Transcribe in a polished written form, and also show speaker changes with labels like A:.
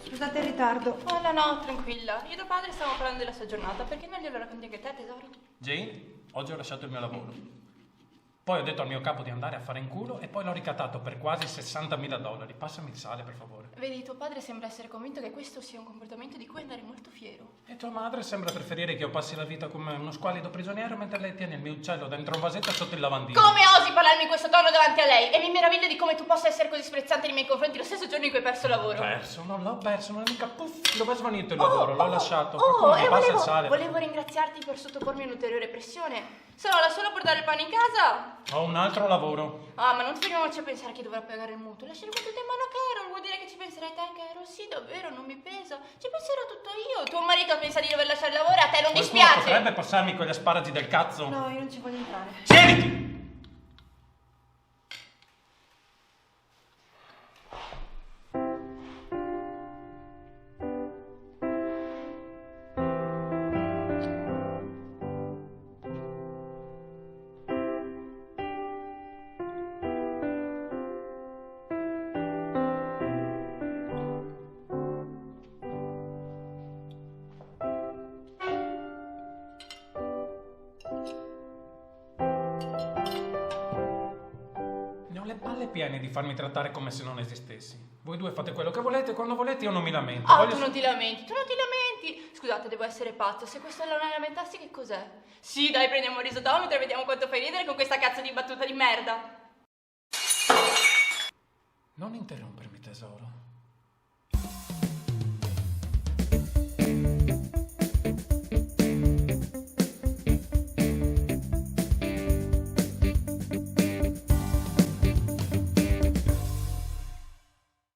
A: Scusate il ritardo.
B: Oh no, tranquilla. Io e tuo padre stiamo parlando della sua giornata, perché non glielo racconti anche te, tesoro?
C: Jane, oggi ho lasciato il mio lavoro. Poi ho detto al mio capo di andare a fare in culo e poi l'ho ricattato per quasi $60.000. Passami il sale, per favore.
B: Vedi, tuo padre sembra essere convinto che questo sia un comportamento di cui andare molto fiero.
C: E tua madre sembra preferire che io passi la vita come uno squalido prigioniero mentre lei tiene il mio uccello dentro un vasetto sotto il lavandino.
B: Come osi parlarmi in questo tono davanti a lei? E mi meraviglio di come tu possa essere così sprezzante nei miei confronti lo stesso giorno in cui hai perso il lavoro.
C: Non l'ho perso, non è mica puff. Dove è svanito il lavoro? L'ho lasciato. Qualcuno mi
B: E
C: passa il sale.
B: volevo ringraziarti per sottopormi un'ulteriore pressione. Sono la sola a portare il pane in casa.
C: Ho un altro lavoro.
B: Ah, ma non fermiamoci a pensare che dovrà pagare il mutuo. Lasciare tutto in mano a Carol. Vuol dire che ci penserai te, Carol? Sì, davvero, non mi pesa. Ci penserò tutto io. Tuo marito pensa di dover lasciare il lavoro e a te non
C: Qualcuno
B: dispiace.
C: potrebbe passarmi con gli asparagi del cazzo?
A: No, io non ci voglio entrare.
C: Siediti! Ne ho le palle piene di farmi trattare come se non esistessi. Voi due fate quello che volete, quando volete, io non mi lamento.
B: Ah,
C: Voglio
B: tu non ti lamenti, tu non ti lamenti. Scusate, devo essere pazzo. Se questo non è lamentarsi, che cos'è? Sì, dai, prendiamo un risotometro e vediamo quanto fai ridere con questa cazzo di battuta di merda.
C: Non interrompermi, tesoro.